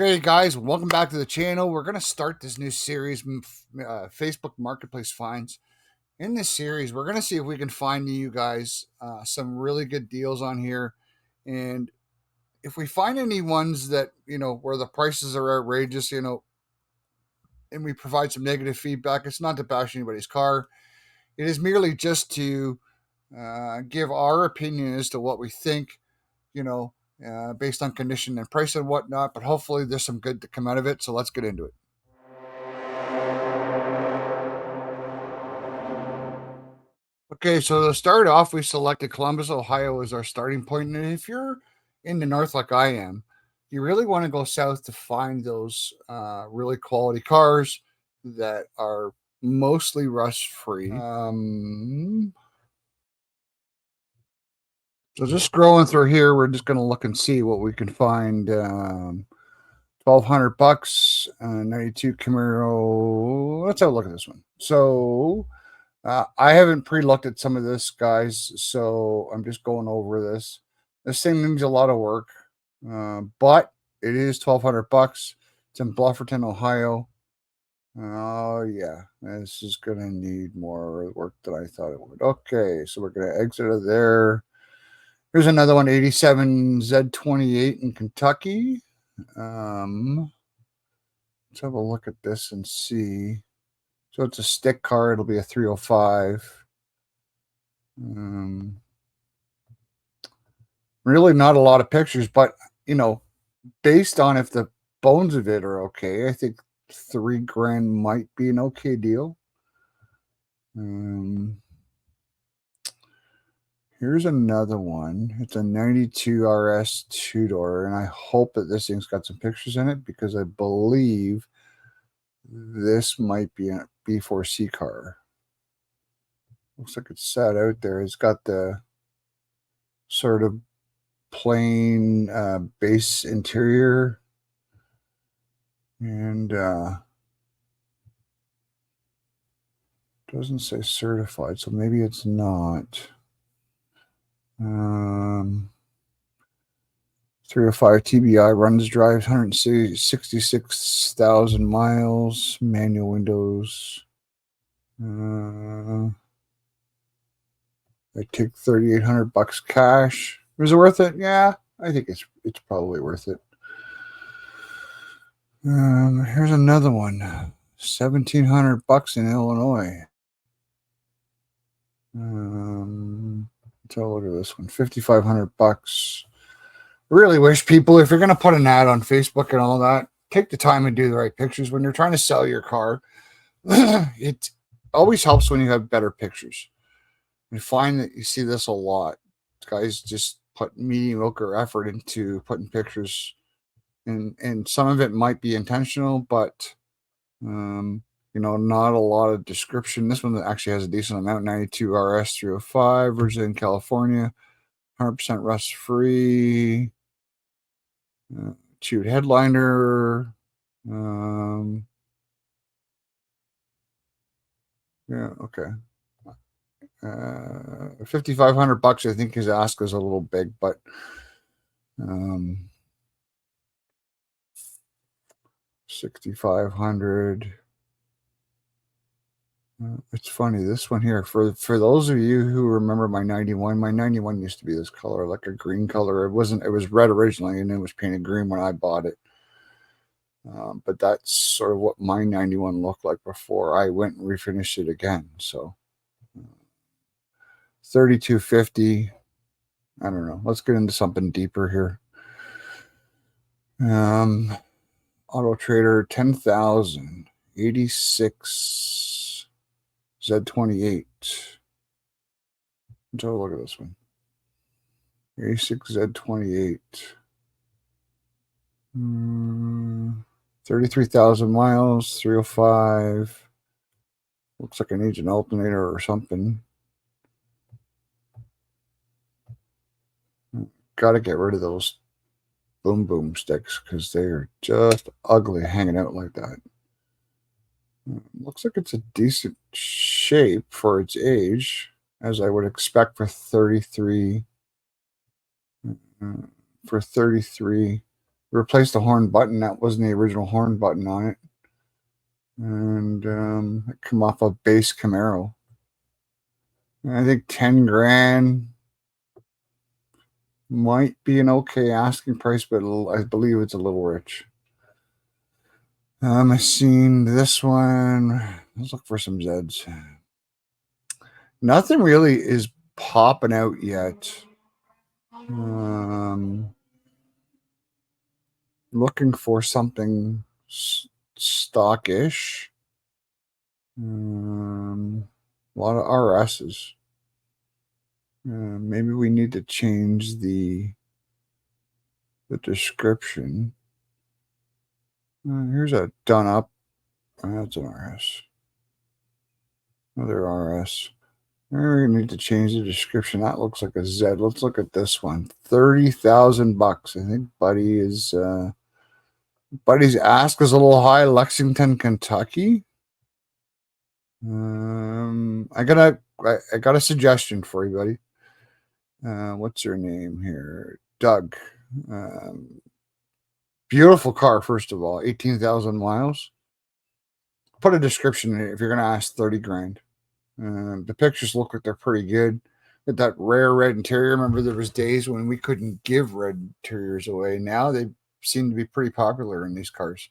Okay, guys, welcome back to the channel. We're going to start this new series, Facebook Marketplace Finds. In this series, we're going to see if we can find you guys some really good deals on here. And if we find any ones that, where the prices are outrageous, and we provide some negative feedback, it's not to bash anybody's car. It is merely just to give our opinion as to what we think, based on condition and price and whatnot. But hopefully there's some good to come out of it. So let's get into it. Okay, so to start off, we selected Columbus, Ohio as our starting point. And if you're in the north like I am, you really want to go south to find those really quality cars that are mostly rust free. So just scrolling through here, we're just going to look and see what we can find. $1,200, 92 Camaro. Let's have a look at this one. So I haven't pre-looked at some of this, guys, so I'm just going over this. This thing needs a lot of work, but it is $1,200. It's in Bluffton, Ohio. Oh, yeah, this is going to need more work than I thought it would. Okay, so we're going to exit out of there. Here's another one, 87 Z28 in Kentucky. Let's have a look at this and see. So it's a stick car. It'll be a 305. Really not a lot of pictures, but, based on if the bones of it are okay, I think $3,000 might be an okay deal. Here's another one. It's a 92 RS two-door, and I hope that this thing's got some pictures in it because I believe this might be a B4C car. Looks like it's set out there. It's got the sort of plain base interior, and doesn't say certified, so maybe it's not. 305 TBI, runs, drives 166,000 miles, manual windows. I take $3,800 cash. Was it worth it? Yeah, I think it's probably worth it. Here's another one, $1,700 in Illinois. Let's have a look at this one, $5,500. Really wish people, if you're going to put an ad on Facebook and all that, take the time and do the right pictures when you're trying to sell your car. It always helps when you have better pictures. I find that you see this a lot. Guys just put mediocre effort into putting pictures, and some of it might be intentional, but not a lot of description. This one actually has a decent amount, 92 RS 305, Virginia, California, 100% rust free. Chewed headliner. Yeah, okay. $5,500, I think his ask is a little big, but 6,500. It's funny, this one here, for those of you who remember my 91 used to be this color, like a green color. It was red originally, and it was painted green when I bought it. But that's sort of what my 91 looked like before I went and refinished it again. So 3,250. I don't know. Let's get into something deeper here. Auto Trader 10,000, 86 Z28. Let's have a look at this one. 86 Z28. 33,000 miles, 305. Looks like it needs an alternator or something. Got to get rid of those boom sticks because they are just ugly hanging out like that. Looks like it's a decent shape for its age, as I would expect for 33. replaced the horn button. That wasn't the original horn button on it. And it came off a base Camaro. I think 10 grand might be an okay asking price, but I believe it's a little rich. I seen this one. Let's look for some Zeds. Nothing really is popping out yet. Looking for something stockish. A lot of RSs. Maybe we need to change the description. Here's a done up. That's an RS. Another RS. We need to change the description. That looks like a Z. Let's look at this one. $30,000. I think Buddy's ask is a little high. Lexington, Kentucky. I got a suggestion for you, buddy. What's your name here? Doug. Beautiful car, first of all. 18,000 miles. Put a description in it if you're going to ask 30 grand. The pictures look like they're pretty good. With that rare red interior. Remember, there was days when we couldn't give red interiors away. Now they seem to be pretty popular in these cars.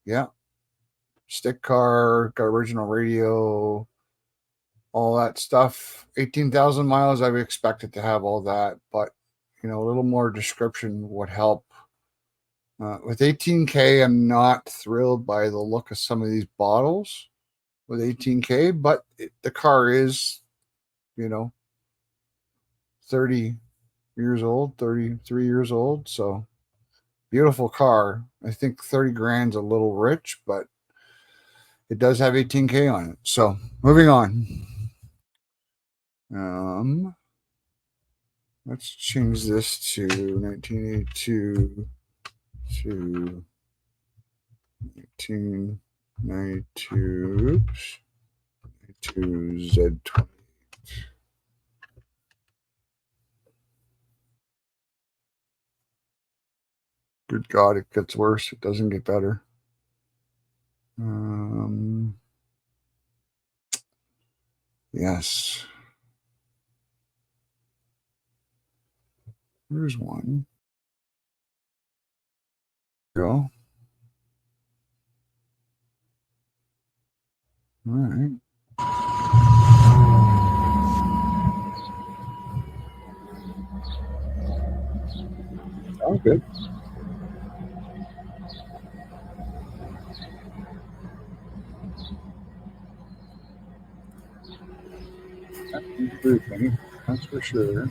Yeah. Stick car, got original radio, all that stuff. 18,000 miles, I would expect it to have all that, but a little more description would help. With 18K, I'm not thrilled by the look of some of these bottles with 18K, but the car is, 30 years old, 33 years old. So beautiful car. I think 30 grand's a little rich, but it does have 18K on it. So moving on. Let's change this to 1982 to 1992 to Z20. Good God, it gets worse. It doesn't get better. Yes. Here's one. Go. All right. Oh, good. That's for sure.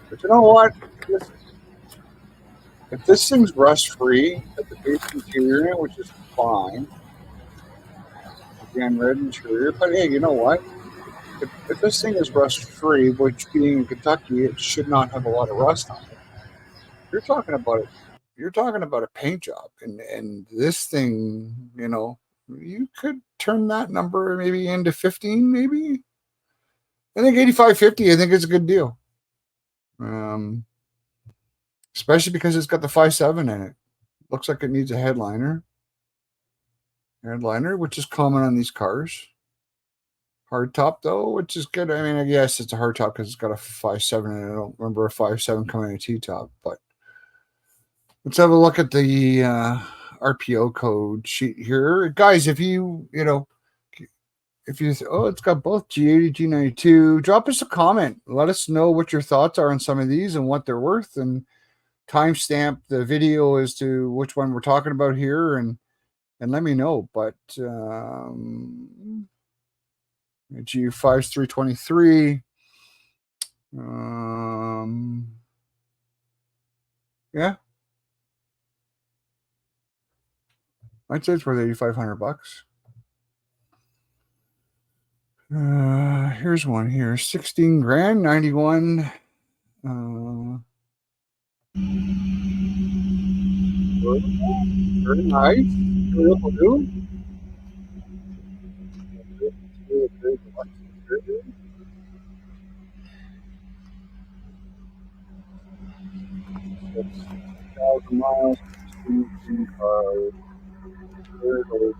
But you know what? If this thing's rust free at the base interior, which is fine, again, red interior, but hey, you know what? If this thing is rust free, which being in Kentucky, it should not have a lot of rust on it. You're talking about a paint job, and this thing, you could turn that number maybe into 15, maybe. I think 85.50. I think it's a good deal. Especially because it's got the 5.7 in it. Looks like it needs a headliner, which is common on these cars. Hard top though, which is good. I mean, I guess it's a hard top because it's got a 5.7 and I don't remember a 5.7 coming in a T-top. But let's have a look at the RPO code sheet here, guys. If you it's got both G80, G92. Drop us a comment. Let us know what your thoughts are on some of these and what they're worth, and timestamp the video as to which one we're talking about here, and let me know. But G5's 323. Yeah, I'd say it's worth $8,500. Here's one here, 16 grand, 91. Very nice. Beautiful dude. 1,000 miles, 16 cars. Where it goes,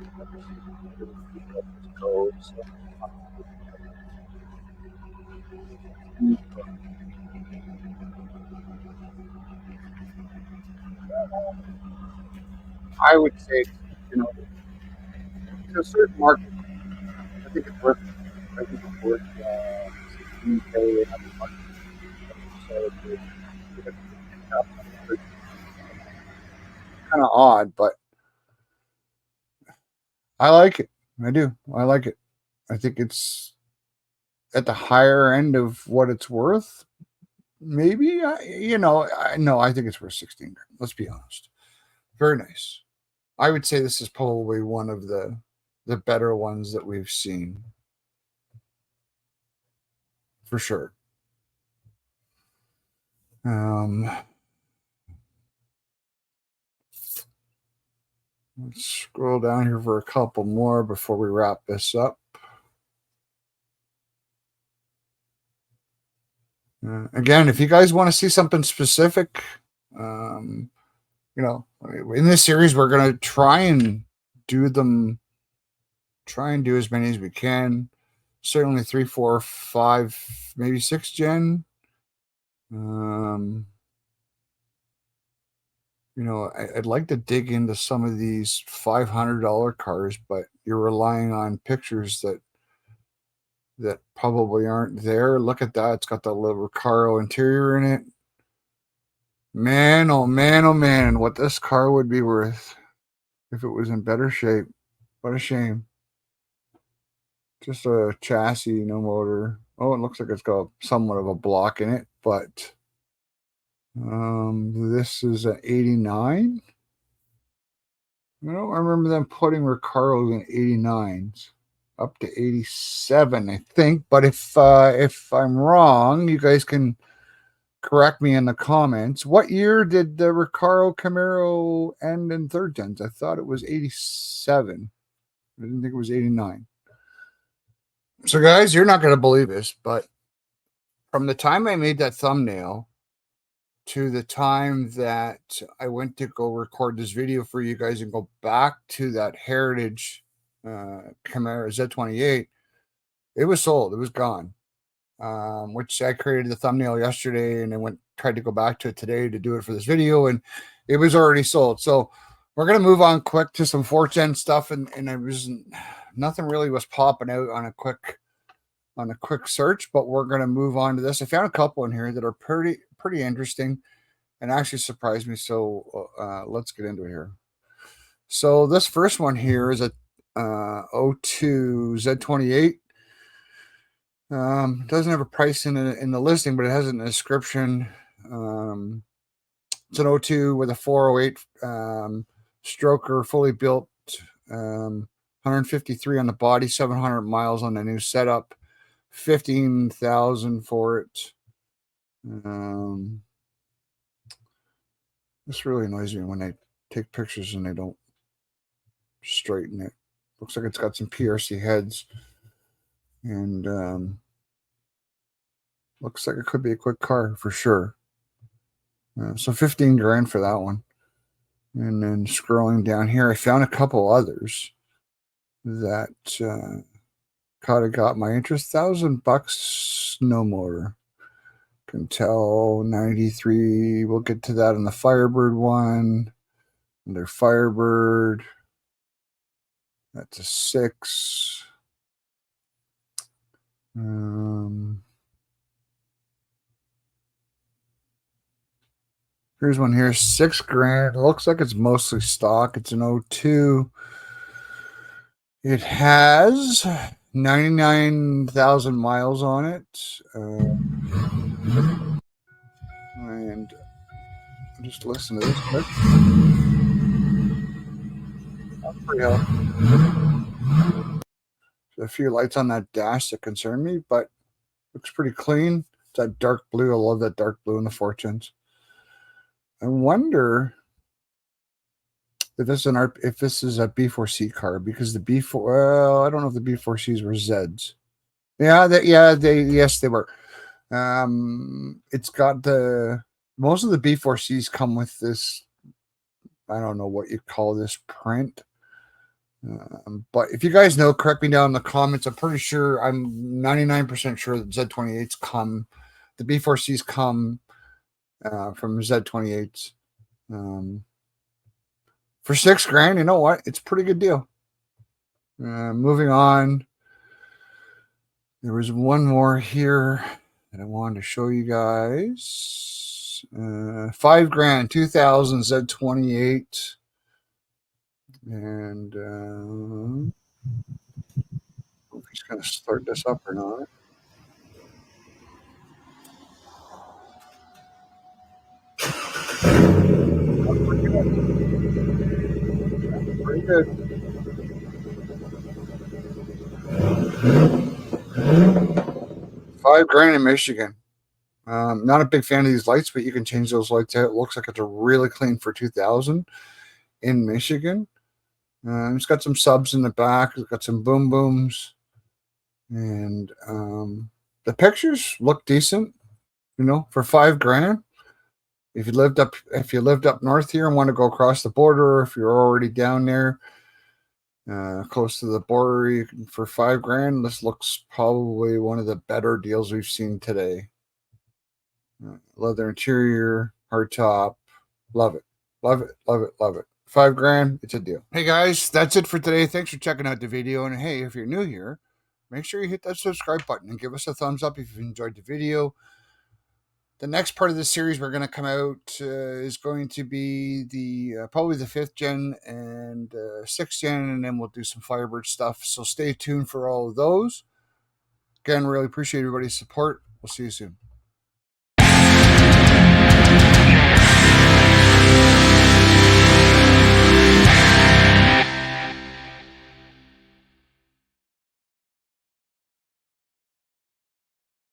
goes. I would say, to a certain market, I think it's worth. I think it's worth 16K. So it's kind of odd, but I like it. I do. I like it. I think it's at the higher end of what it's worth. Maybe I think it's worth 16 grand. Let's be honest. Very nice. I would say this is probably one of the better ones that we've seen. For sure. Let's scroll down here for a couple more before we wrap this up. Again, if you guys want to see something specific, in this series, we're going to try and do as many as we can. Certainly 3, 4, 5, maybe 6 gen. I'd like to dig into some of these $500 cars, but you're relying on pictures that probably aren't there. Look at that. It's got the little Recaro interior in it. Man, oh man, oh man, what this car would be worth if it was in better shape. What a shame. Just a chassis, no motor. Oh, it looks like it's got somewhat of a block in it, but this is an 89. I don't remember them putting Recaros in 89s. Up to 87, I think. But if I'm wrong, you guys can correct me in the comments. What year did the Recaro Camaro end in third gens? I thought it was 87. I didn't think it was 89. So, guys, you're not going to believe this, but from the time I made that thumbnail to the time that I went to go record this video for you guys and go back to that Heritage Camaro Z28, it was sold. It was gone. Which I created the thumbnail yesterday and I tried to go back to it today to do it for this video, and it was already sold. So we're gonna move on quick to some 4th gen stuff, and nothing really was popping out on a quick search, but we're gonna move on to this. I found a couple in here that are pretty interesting and actually surprised me. So let's get into it here. So this first one here is a 02 Z28. Doesn't have a price in the listing, but it has it in the description. It's an 02 with a 408 stroker, fully built, 153 on the body, 700 miles on the new setup, 15,000 for it. This really annoys me when they take pictures and they don't straighten it. Looks like it's got some PRC heads, and looks like it could be a quick car for sure. So 15 grand for that one. And then scrolling down here, I found a couple others that kind of got my interest. $1,000 no motor. Can tell 93. We'll get to that in the Firebird one. Their Firebird. That's a 6. Here's one here, 6 grand. It looks like it's mostly stock. It's an 02. It has 99,000 miles on it. And just listen to this quick. That's pretty healthy. There's a few lights on that dash that concern me, but looks pretty clean. It's that dark blue. I love that dark blue in the Fortunes. I wonder if this is a B4C car, because the B4, well, I don't know if the B4Cs were Zs. Yes, they were. It's got the most of the B4Cs come with this, I don't know what you call this print. But if you guys know, correct me down in the comments. I'm pretty sure, I'm 99% sure that Z28s come, the B4Cs come from Z28s. For $6,000, you know what? It's a pretty good deal. Moving on. There was one more here that I wanted to show you guys. $5,000, 2000 Z28. And if he's going to start this up or not. Pretty good. $5,000 in Michigan. Not a big fan of these lights, but you can change those lights out. It looks like it's a really clean for 2000 in Michigan. It's got some subs in the back. It's got some boom booms, and the pictures look decent. You know, for $5,000. If you lived up north here and want to go across the border, if you're already down there, close to the border, for $5,000, this looks probably one of the better deals we've seen today. Leather interior, hard top, love it, love it, love it, love it. $5,000, it's a deal. Hey guys, that's it for today. Thanks for checking out the video. And hey, if you're new here, make sure you hit that subscribe button and give us a thumbs up if you enjoyed the video. The next part of the series we're going to come out is going to be the probably the 5th gen and 6th gen, and then we'll do some Firebird stuff. So stay tuned for all of those. Again, really appreciate everybody's support. We'll see you soon.